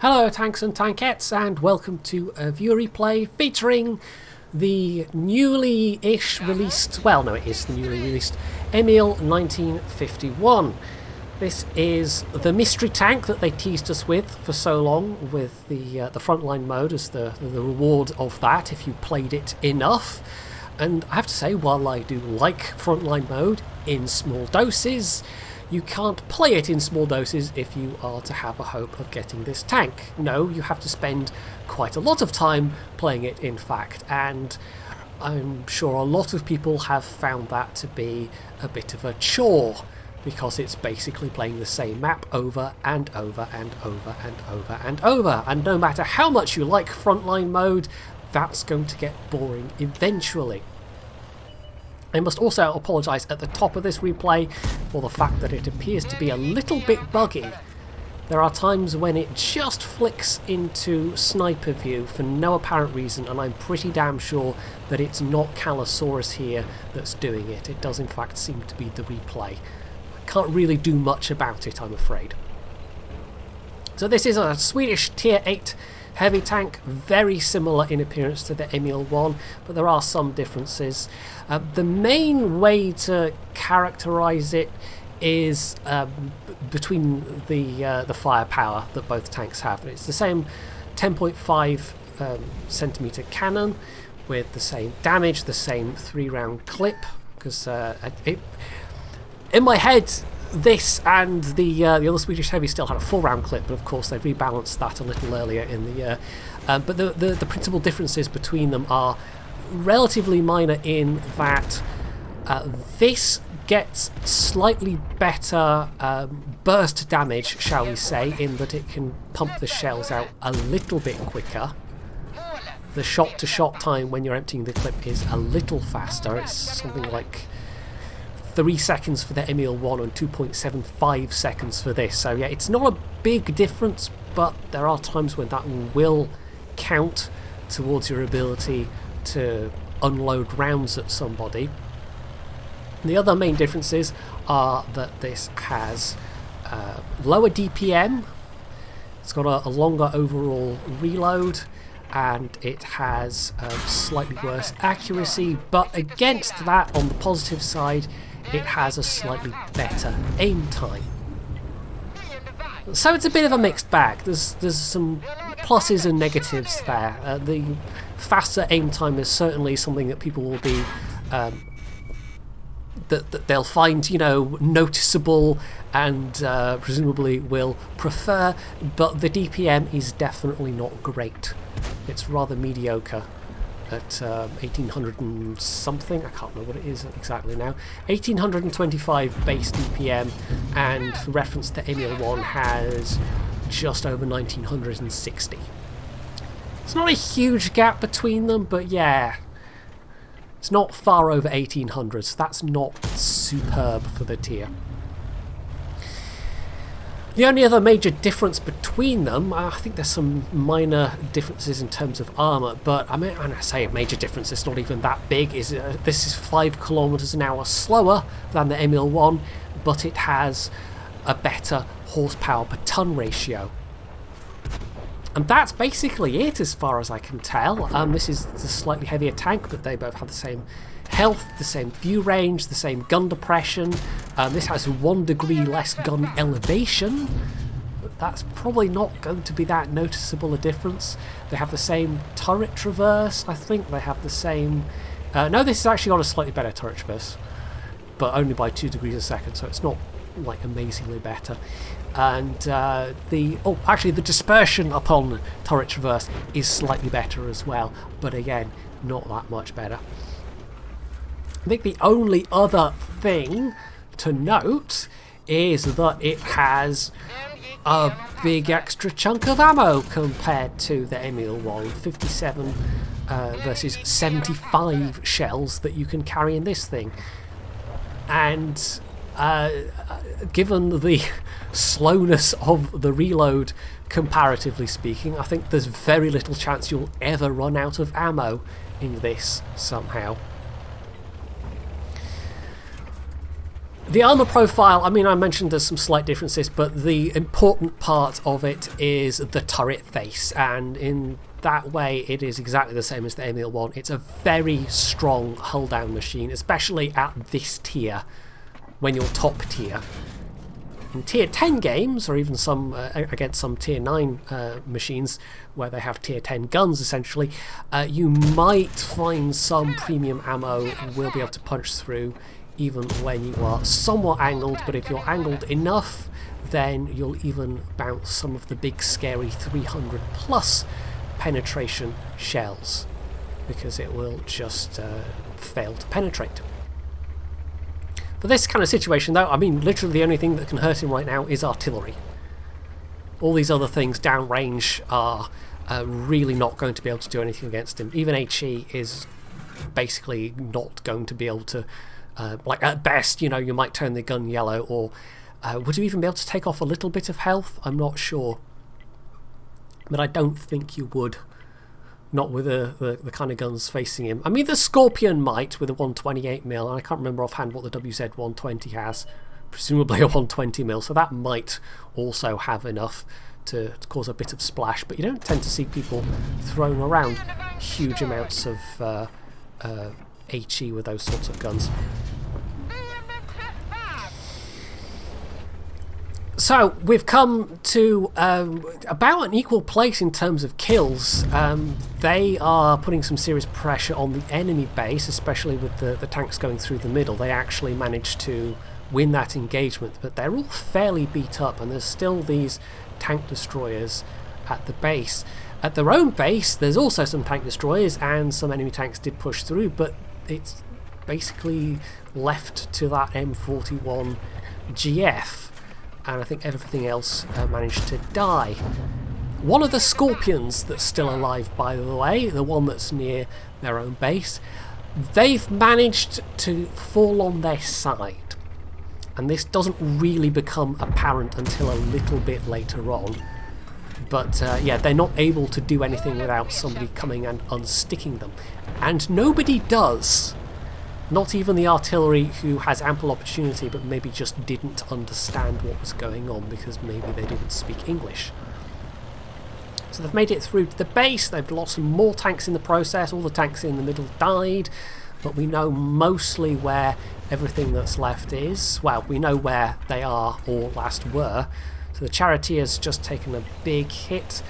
Hello tanks and tankettes, and welcome to a viewer replay featuring the newly-ish released, well no it is the newly released, Emil 1951. This is the mystery tank that they teased us with for so long, with the frontline mode as the reward of that if you played it enough. And I have to say, while I do like frontline mode in small doses, you can't play it in small doses if you are to have a hope of getting this tank. No, you have to spend quite a lot of time playing it, in fact, and I'm sure a lot of people have found that to be a bit of a chore, because it's basically playing the same map over and over and over and over and over, and no matter how much you like frontline mode, that's going to get boring eventually. I must also apologise at the top of this replay for the fact that it appears to be a little bit buggy. There are times when it just flicks into sniper view for no apparent reason, and I'm pretty damn sure that it's not KalloSaurus here that's doing it. It does in fact seem to be the replay. I can't really do much about it, I'm afraid. So this is a Swedish tier 8 heavy tank, very similar in appearance to the Emil 1, but there are some differences. The main way to characterise it is between the firepower that both tanks have. It's the same 10.5 centimetre cannon with the same damage, the same 3-round clip, because in my head this and the other Swedish heavy still had a 4-round clip, but of course they rebalanced that a little earlier in the year. But the principal differences between them are relatively minor in that this gets slightly better burst damage, shall we say, in that it can pump the shells out a little bit quicker. The shot-to-shot time when you're emptying the clip is a little faster. It's something like 3 seconds for the Emil 1 and 2.75 seconds for this. So yeah, it's not a big difference, but there are times when that will count towards your ability to unload rounds at somebody. The other main differences are that this has lower DPM, it's got a longer overall reload, and it has slightly worse accuracy, but against that, on the positive side, it has a slightly better aim time. So it's a bit of a mixed bag. There's some pluses and negatives there. The faster aim time is certainly something that people will be that they'll find, you know, noticeable and presumably will prefer, but the DPM is definitely not great. It's rather mediocre at 1800 and something, I can't remember what it is exactly now, 1825 base DPM, and for reference the Emil 1 has just over 1960. It's not a huge gap between them, but yeah, it's not far over 1800, so that's not superb for the tier. The only other major difference between them, I think there's some minor differences in terms of armour, but I mean, when I say a major difference, it's not even that big. This is 5 kilometers an hour slower than the Emil 1, but it has a better horsepower per ton ratio. And that's basically it as far as I can tell. This is the slightly heavier tank, but they both have the same health, the same view range, the same gun depression. This has 1 degree less gun elevation. That's probably not going to be that noticeable a difference. They have the same turret traverse, I think. They have the same... no, this has actually got a slightly better turret traverse, but only by 2 degrees a second, so it's not like amazingly better. And the dispersion upon turret traverse is slightly better as well, but again, not that much better. I think the only other thing to note is that it has a big extra chunk of ammo compared to the Emil 1, 57 versus 75 shells that you can carry in this thing. And given the slowness of the reload, comparatively speaking, I think there's very little chance you'll ever run out of ammo in this somehow. The armor profile, I mean, I mentioned there's some slight differences, but the important part of it is the turret face, and in that way it is exactly the same as the Emil one. It's a very strong hull down machine, especially at this tier, when you're top tier. In tier 10 games, or even some against some tier 9 machines where they have tier 10 guns essentially, you might find some premium ammo will be able to punch through even when you are somewhat angled, but if you're angled enough, then you'll even bounce some of the big scary 300 plus penetration shells, because it will just fail to penetrate. For this kind of situation though, I mean, literally the only thing that can hurt him right now is artillery. All these other things downrange are really not going to be able to do anything against him. Even HE is basically not going to be able to like at best, you know, you might turn the gun yellow, or would you even be able to take off a little bit of health? I'm not sure, but I don't think you would, not with the kind of guns facing him. I mean, the Scorpion might with a 128mm, and I can't remember offhand what the WZ-120 has, presumably a 120mm, so that might also have enough to cause a bit of splash, but you don't tend to see people throwing around huge amounts of HE with those sorts of guns. So we've come to about an equal place in terms of kills. They are putting some serious pressure on the enemy base, especially with the tanks going through the middle. They actually managed to win that engagement, but they're all fairly beat up, and there's still these tank destroyers at the base. At their own base, there's also some tank destroyers, and some enemy tanks did push through, but it's basically left to that M41 GF, and I think everything else managed to die. One of the Scorpions that's still alive, by the way, the one that's near their own base, they've managed to fall on their side, and this doesn't really become apparent until a little bit later on. But yeah, they're not able to do anything without somebody coming and unsticking them. And nobody does. Not even the artillery, who has ample opportunity but maybe just didn't understand what was going on because maybe they didn't speak English. So they've made it through to the base. They've lost some more tanks in the process. All the tanks in the middle died, but we know mostly where everything that's left is. Well, we know where they are, or last were. So the Charioteer's just taken a big hit.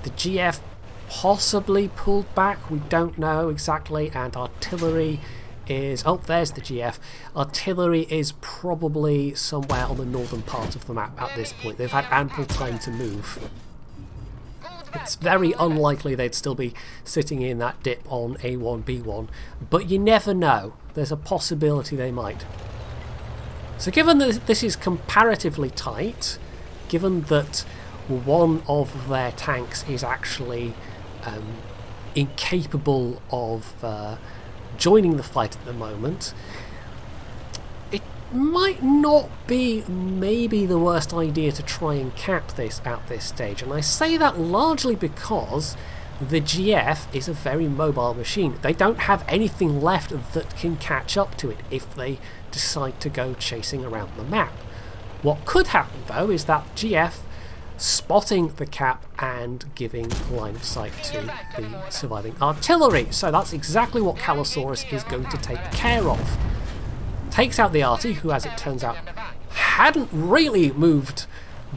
The GF possibly pulled back, we don't know exactly, and artillery is... oh, there's the GF. Artillery is probably somewhere on the northern part of the map at this point. They've had ample time to move. It's very unlikely they'd still be sitting in that dip on A1, B1, but you never know. There's a possibility they might. So given that this is comparatively tight, given that one of their tanks is actually incapable of joining the fight at the moment, it might not be maybe the worst idea to try and cap this at this stage. And I say that largely because the GF is a very mobile machine. They don't have anything left that can catch up to it if they decide to go chasing around the map. What could happen though is that GF spotting the cap and giving line of sight to the surviving artillery. So that's exactly what KalloSaurus is going to take care of. Takes out the arty, who as it turns out hadn't really moved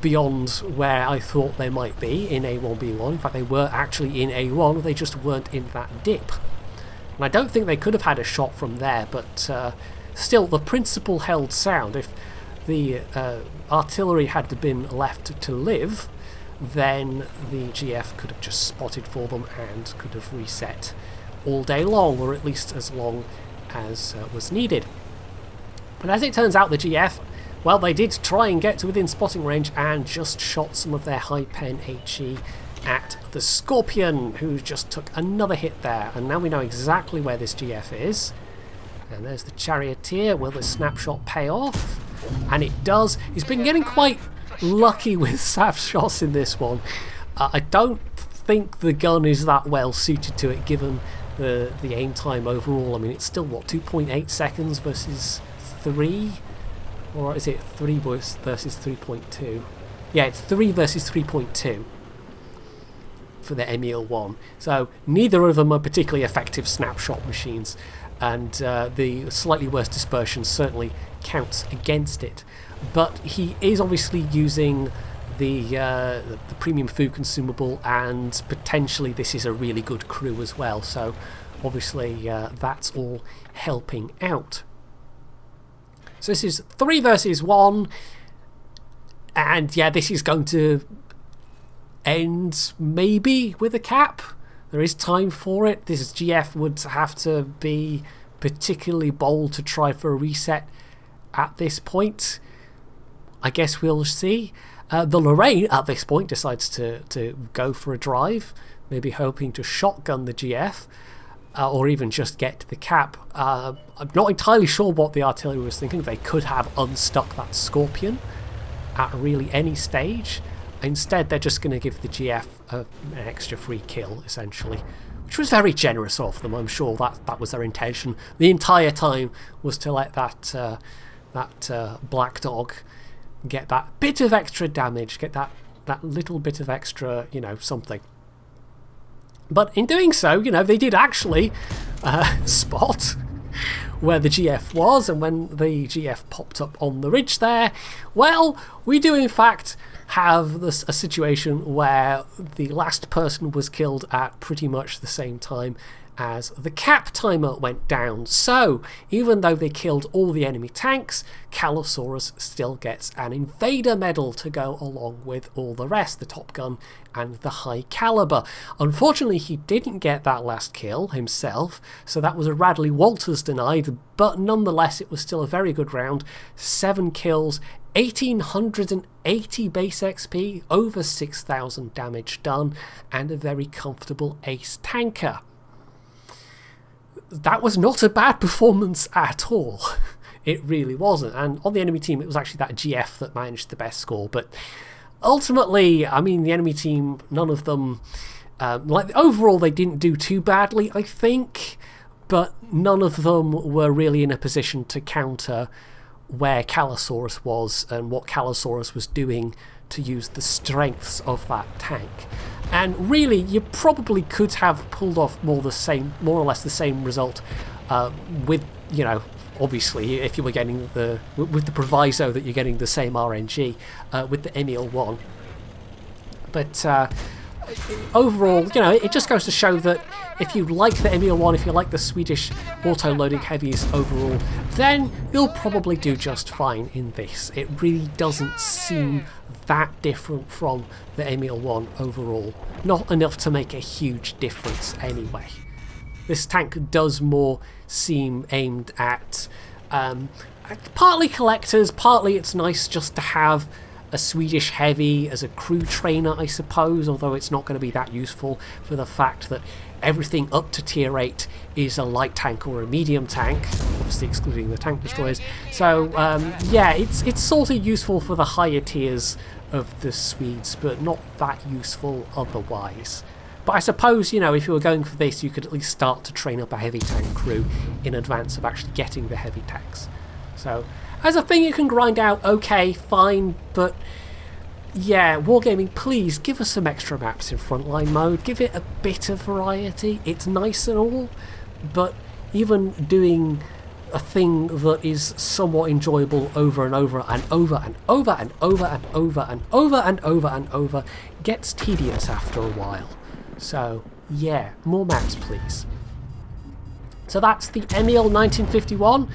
beyond where I thought they might be in A1, B1. In fact, they were actually in A1, they just weren't in that dip. And I don't think they could have had a shot from there, but still the principle held sound. If the artillery had been left to live, then the GF could have just spotted for them and could have reset all day long, or at least as long as was needed. But as it turns out, the GF, well, they did try and get to within spotting range and just shot some of their high pen HE at the Scorpion, who just took another hit there. And now we know exactly where this GF is. And there's the Charioteer. Will the snapshot pay off? And it does. He's been getting quite lucky with snapshots in this one. I don't think the gun is that well suited to it, given the aim time overall. I mean, it's still, what, 2.8 seconds versus 3? Or is it 3 versus 3.2? Yeah, it's 3 versus 3.2 for the Emil 1. So neither of them are particularly effective snapshot machines, and the slightly worse dispersion certainly counts against it. But he is obviously using the premium food consumable, and potentially this is a really good crew as well. So obviously that's all helping out. So this is 3 versus 1, and yeah, this is going to end maybe with a cap. There is time for it. This GF would have to be particularly bold to try for a reset at this point. I guess we'll see. The Lorraine at this point decides to go for a drive, maybe hoping to shotgun the GF. Or even just get to the cap. I'm not entirely sure what the artillery was thinking. They could have unstuck that Scorpion at really any stage. Instead, they're just going to give the GF an extra free kill, essentially, which was very generous of them. I'm sure that was their intention. The entire time was to let that Black Dog get that bit of extra damage, get that little bit of extra, something. But in doing so, they did actually spot where the GF was, and when the GF popped up on the ridge there, well, we do in fact have a situation where the last person was killed at pretty much the same time as the cap timer went down. So even though they killed all the enemy tanks, KalloSaurus still gets an invader medal to go along with all the rest, the Top Gun and the high caliber. Unfortunately, he didn't get that last kill himself, so that was a Radley Walters denied, but nonetheless it was still a very good round. 7 kills, 1880 base XP, over 6,000 damage done, and a very comfortable ace tanker. That was not a bad performance at all. It really wasn't. And on the enemy team, it was actually that GF that managed the best score. But ultimately, I mean, the enemy team, none of them, overall, they didn't do too badly, I think. But none of them were really in a position to counter where KalloSaurus was and what KalloSaurus was doing to use the strengths of that tank. And really, you probably could have pulled off more or less the same result with, obviously, if you were getting with the proviso that you're getting the same RNG with the Emil 1. But overall, it just goes to show that if you like the Emil 1, if you like the Swedish auto-loading heavies overall, then you'll probably do just fine in this. It really doesn't seem that different from the Emil 1 overall. Not enough to make a huge difference anyway. This tank does more seem aimed at partly collectors, partly it's nice just to have a Swedish heavy as a crew trainer, I suppose, although it's not going to be that useful for the fact that everything up to tier 8 is a light tank or a medium tank, obviously excluding the tank destroyers. So yeah, it's sort of useful for the higher tiers of the Swedes, but not that useful otherwise. But I suppose, if you were going for this, you could at least start to train up a heavy tank crew in advance of actually getting the heavy tanks. So as a thing you can grind out, okay, fine, but yeah, Wargaming, please give us some extra maps in frontline mode. Give it a bit of variety. It's nice and all, but even doing a thing that is somewhat enjoyable over and over and over and over and over and over and over and over and over gets tedious after a while. So yeah, more maps please. So that's the Emil 1951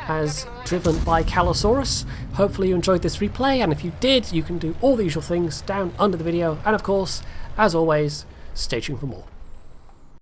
as driven by KalloSaurus. Hopefully you enjoyed this replay, and if you did, you can do all the usual things down under the video, and of course, as always, stay tuned for more.